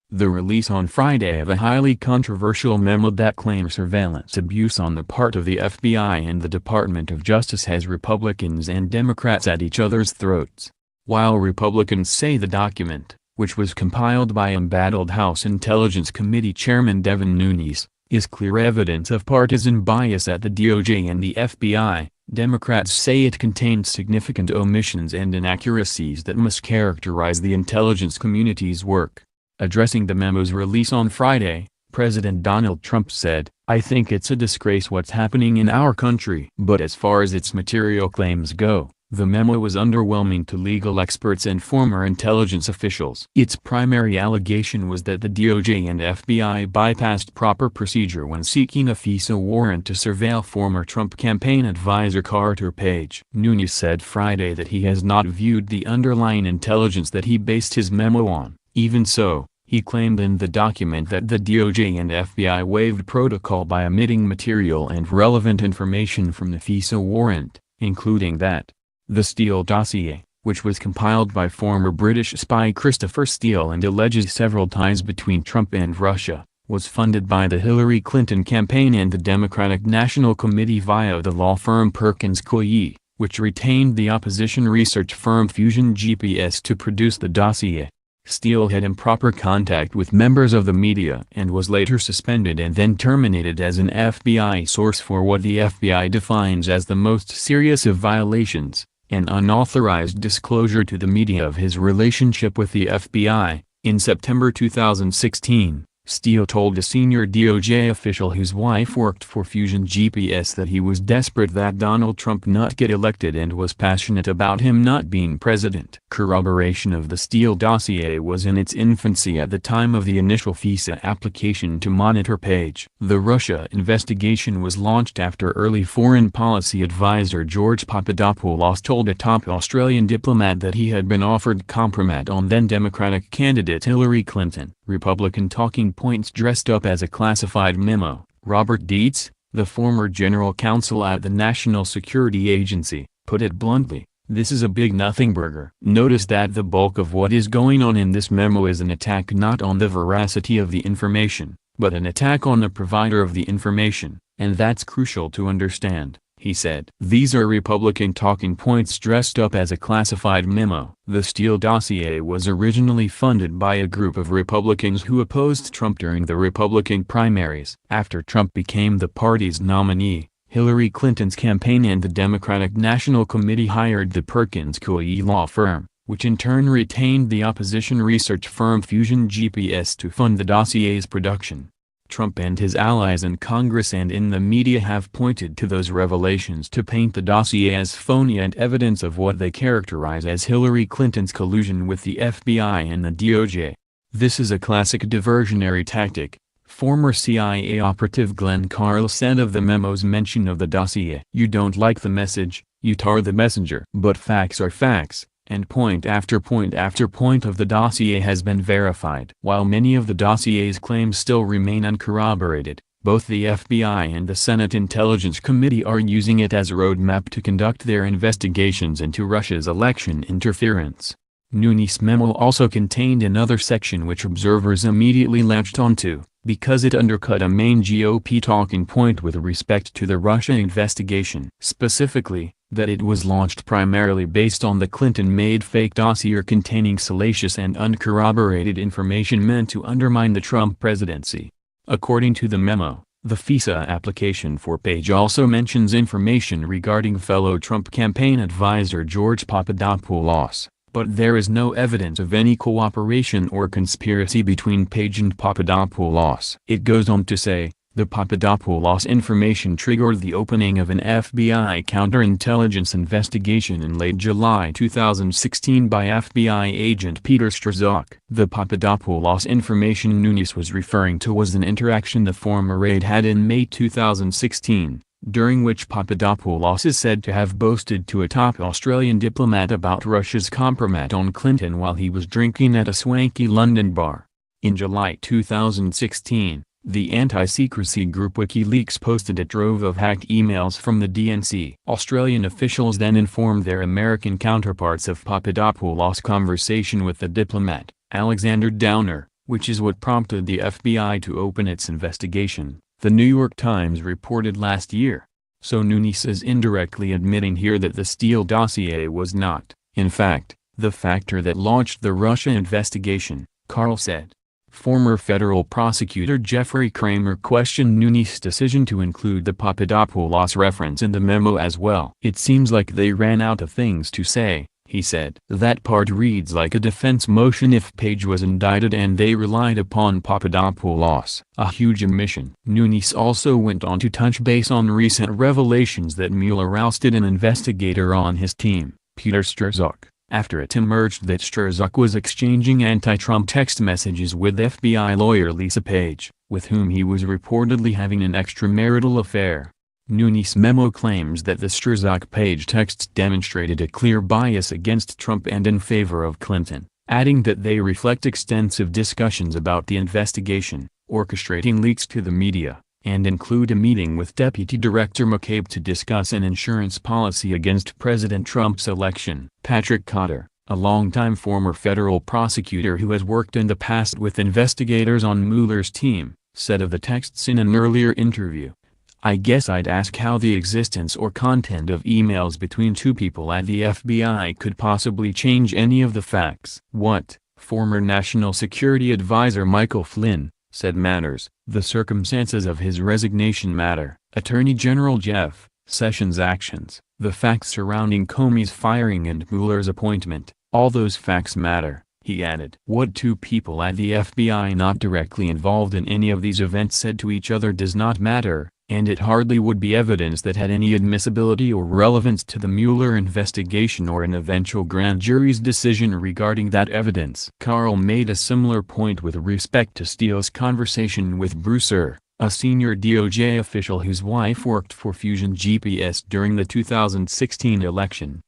The release on Friday of a highly controversial memo that claims surveillance abuse on the part of the FBI and the Department of Justice has Republicans and Democrats at each other's throats. While Republicans say the document, which was compiled by embattled House Intelligence Committee Chairman Devin Nunes, is clear evidence of partisan bias at the DOJ and the FBI, Democrats say it contains significant omissions and inaccuracies that mischaracterize the intelligence community's work. Addressing the memo's release on Friday, President Donald Trump said, "I think it's a disgrace what's happening in our country." But as far as its material claims go, the memo was underwhelming to legal experts and former intelligence officials. Its primary allegation was that the DOJ and FBI bypassed proper procedure when seeking a FISA warrant to surveil former Trump campaign advisor Carter Page. Nunes said Friday that he has not viewed the underlying intelligence that he based his memo on. Even so, he claimed in the document that the DOJ and FBI waived protocol by omitting material and relevant information from the FISA warrant, including that the Steele dossier, which was compiled by former British spy Christopher Steele and alleges several ties between Trump and Russia, was funded by the Hillary Clinton campaign and the Democratic National Committee via the law firm Perkins Coie, which retained the opposition research firm Fusion GPS to produce the dossier. Steele had improper contact with members of the media and was later suspended and then terminated as an FBI source for what the FBI defines as the most serious of violations, an unauthorized disclosure to the media of his relationship with the FBI. In September 2016, Steele told a senior DOJ official whose wife worked for Fusion GPS that he was desperate that Donald Trump not get elected and was passionate about him not being president. Corroboration of the Steele dossier was in its infancy at the time of the initial FISA application to monitor Page. The Russia investigation was launched after early foreign policy advisor George Papadopoulos told a top Australian diplomat that he had been offered compromise on then Democratic candidate Hillary Clinton. Republican talking points dressed up as a classified memo. Robert Dietz, the former general counsel at the National Security Agency, put it bluntly, "This is a big nothing burger." Notice that the bulk of what is going on in this memo is an attack not on the veracity of the information, but an attack on the provider of the information, and that's crucial to understand, he said. These are Republican talking points dressed up as a classified memo. The Steele dossier was originally funded by a group of Republicans who opposed Trump during the Republican primaries. After Trump became the party's nominee, Hillary Clinton's campaign and the Democratic National Committee hired the Perkins Coie law firm, which in turn retained the opposition research firm Fusion GPS to fund the dossier's production. Trump and his allies in Congress and in the media have pointed to those revelations to paint the dossier as phony and evidence of what they characterize as Hillary Clinton's collusion with the FBI and the DOJ. This is a classic diversionary tactic, former CIA operative Glenn Carl said of the memo's mention of the dossier. You don't like the message, you tar the messenger. But facts are facts, and point after point after point of the dossier has been verified. While many of the dossier's claims still remain uncorroborated, both the FBI and the Senate Intelligence Committee are using it as a roadmap to conduct their investigations into Russia's election interference. Nunes' memo also contained another section which observers immediately latched onto, because it undercut a main GOP talking point with respect to the Russia investigation. Specifically, that it was launched primarily based on the Clinton-made fake dossier containing salacious and uncorroborated information meant to undermine the Trump presidency. According to the memo, the FISA application for Page also mentions information regarding fellow Trump campaign advisor George Papadopoulos, but there is no evidence of any cooperation or conspiracy between Page and Papadopoulos. It goes on to say, the Papadopoulos information triggered the opening of an FBI counterintelligence investigation in late July 2016 by FBI agent Peter Strzok. The Papadopoulos information Nunes was referring to was an interaction the former aide had in May 2016, during which Papadopoulos is said to have boasted to a top Australian diplomat about Russia's compromise on Clinton while he was drinking at a swanky London bar. In July 2016, the anti-secrecy group WikiLeaks posted a trove of hacked emails from the DNC. Australian officials then informed their American counterparts of Papadopoulos' conversation with the diplomat, Alexander Downer, which is what prompted the FBI to open its investigation, the New York Times reported last year. So Nunes is indirectly admitting here that the Steele dossier was not, in fact, the factor that launched the Russia investigation, Carl said. Former federal prosecutor Jeffrey Kramer questioned Nunes' decision to include the Papadopoulos reference in the memo as well. "It seems like they ran out of things to say," he said. "That part reads like a defense motion if Page was indicted and they relied upon Papadopoulos. A huge omission." Nunes also went on to touch base on recent revelations that Mueller ousted an investigator on his team, Peter Strzok, after it emerged that Strzok was exchanging anti-Trump text messages with FBI lawyer Lisa Page, with whom he was reportedly having an extramarital affair. Nunes' memo claims that the Strzok-Page texts demonstrated a clear bias against Trump and in favor of Clinton, adding that they reflect extensive discussions about the investigation, orchestrating leaks to the media, and include a meeting with Deputy Director McCabe to discuss an insurance policy against President Trump's election. Patrick Cotter, a longtime former federal prosecutor who has worked in the past with investigators on Mueller's team, said of the texts in an earlier interview, "I guess I'd ask how the existence or content of emails between two people at the FBI could possibly change any of the facts." What, former National Security Advisor Michael Flynn, said matters, the circumstances of his resignation matter, Attorney General Jeff Sessions' actions, the facts surrounding Comey's firing and Mueller's appointment, all those facts matter, he added. What two people at the FBI not directly involved in any of these events said to each other does not matter, and it hardly would be evidence that had any admissibility or relevance to the Mueller investigation or an eventual grand jury's decision regarding that evidence. Carl made a similar point with respect to Steele's conversation with Bruce a senior DOJ official whose wife worked for Fusion GPS during the 2016 election.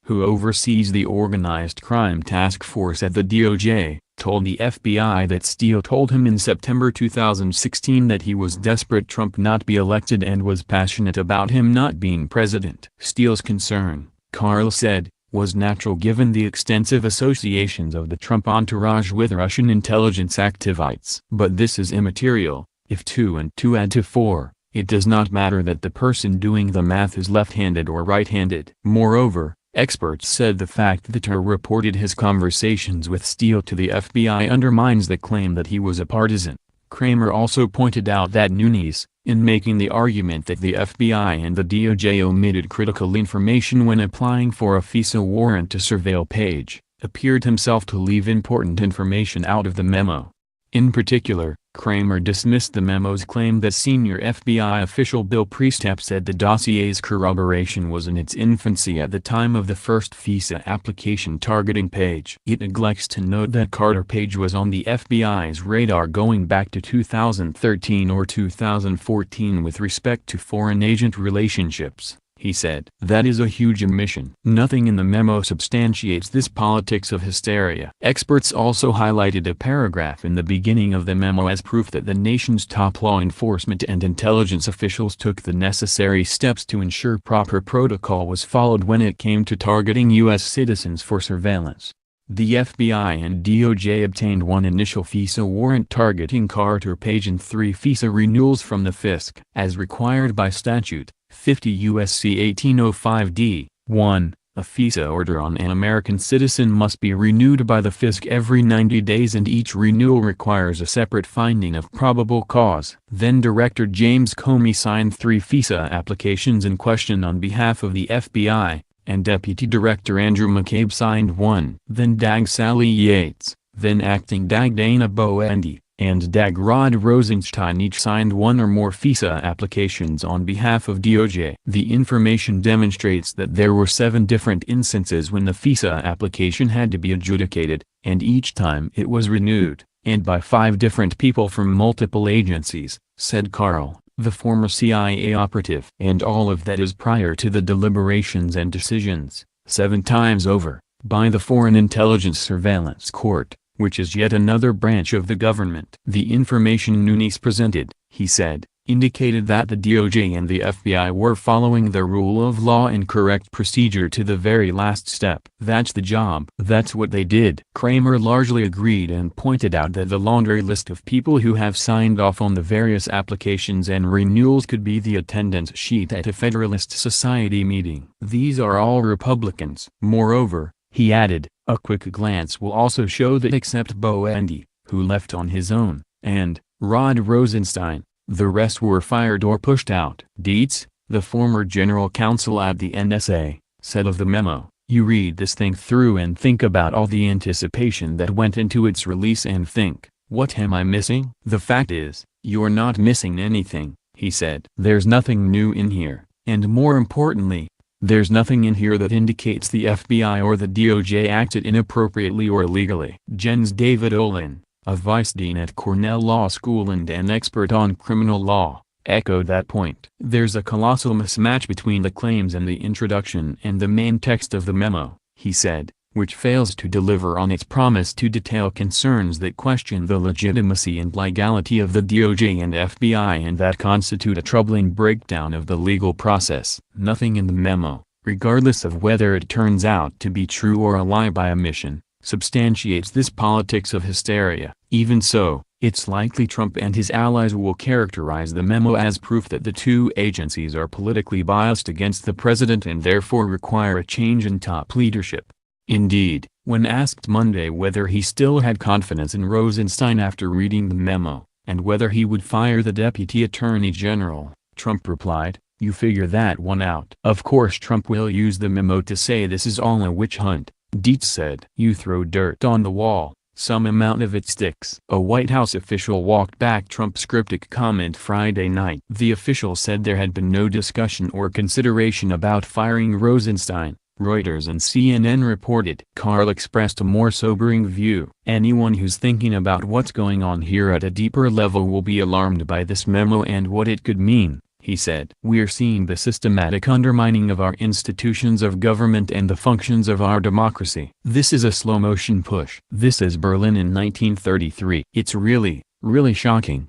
Who oversees the Organized Crime Task Force at the DOJ, told the FBI that Steele told him in September 2016 that he was desperate Trump not be elected and was passionate about him not being president. Steele's concern, Carl said, was natural given the extensive associations of the Trump entourage with Russian intelligence activities. But this is immaterial. If 2 and 2 add to 4, it does not matter that the person doing the math is left-handed or right-handed. Moreover, experts said the fact that reported his conversations with Steele to the FBI undermines the claim that he was a partisan. Kramer also pointed out that Nunes, in making the argument that the FBI and the DOJ omitted critical information when applying for a FISA warrant to surveil Page, appeared himself to leave important information out of the memo. In particular, Kramer dismissed the memo's claim that senior FBI official Bill Priestap said the dossier's corroboration was in its infancy at the time of the first FISA application targeting Page. It neglects to note that Carter Page was on the FBI's radar going back to 2013 or 2014 with respect to foreign agent relationships, he said. That is a huge omission. Nothing in the memo substantiates this politics of hysteria. Experts also highlighted a paragraph in the beginning of the memo as proof that the nation's top law enforcement and intelligence officials took the necessary steps to ensure proper protocol was followed when it came to targeting U.S. citizens for surveillance. The FBI and DOJ obtained one initial FISA warrant targeting Carter Page and 3 FISA renewals from the FISC. As required by statute, 50 U.S.C. 1805 D.1, a FISA order on an American citizen must be renewed by the FISC every 90 days and each renewal requires a separate finding of probable cause. Then Director James Comey signed 3 FISA applications in question on behalf of the FBI, and Deputy Director Andrew McCabe signed one. Then DAG Sally Yates, then Acting DAG Dana Bowendi, and DAG Rod Rosenstein each signed one or more FISA applications on behalf of DOJ. The information demonstrates that there were 7 different instances when the FISA application had to be adjudicated, and each time it was renewed, and by 5 different people from multiple agencies, said Carl, the former CIA operative. And all of that is prior to the deliberations and decisions, 7 times over, by the Foreign Intelligence Surveillance Court, which is yet another branch of the government. The information Nunes presented, he said, indicated that the DOJ and the FBI were following the rule of law and correct procedure to the very last step. That's the job. That's what they did. Kramer largely agreed and pointed out that the laundry list of people who have signed off on the various applications and renewals could be the attendance sheet at a Federalist Society meeting. These are all Republicans. Moreover, he added, a quick glance will also show that except Bowendi, who left on his own, and Rod Rosenstein, the rest were fired or pushed out. Dietz, the former general counsel at the NSA, said of the memo, "You read this thing through and think about all the anticipation that went into its release and think, what am I missing? The fact is, you're not missing anything," he said. "There's nothing new in here, and more importantly, there's nothing in here that indicates the FBI or the DOJ acted inappropriately or illegally." Jens David Olin, a vice dean at Cornell Law School and an expert on criminal law, echoed that point. "There's a colossal mismatch between the claims in the introduction and the main text of the memo," he said, "which fails to deliver on its promise to detail concerns that question the legitimacy and legality of the DOJ and FBI and that constitute a troubling breakdown of the legal process." Nothing in the memo, regardless of whether it turns out to be true or a lie by omission, substantiates this politics of hysteria. Even so, it's likely Trump and his allies will characterize the memo as proof that the two agencies are politically biased against the president and therefore require a change in top leadership. Indeed, when asked Monday whether he still had confidence in Rosenstein after reading the memo, and whether he would fire the deputy attorney general, Trump replied, "You figure that one out." Of course Trump will use the memo to say this is all a witch hunt, Dietz said. "You throw dirt on the wall, some amount of it sticks." A White House official walked back Trump's cryptic comment Friday night. The official said there had been no discussion or consideration about firing Rosenstein, Reuters and CNN reported. Carl expressed a more sobering view. "Anyone who's thinking about what's going on here at a deeper level will be alarmed by this memo and what it could mean," he said. "We're seeing the systematic undermining of our institutions of government and the functions of our democracy. This is a slow-motion push. This is Berlin in 1933. It's really, really shocking."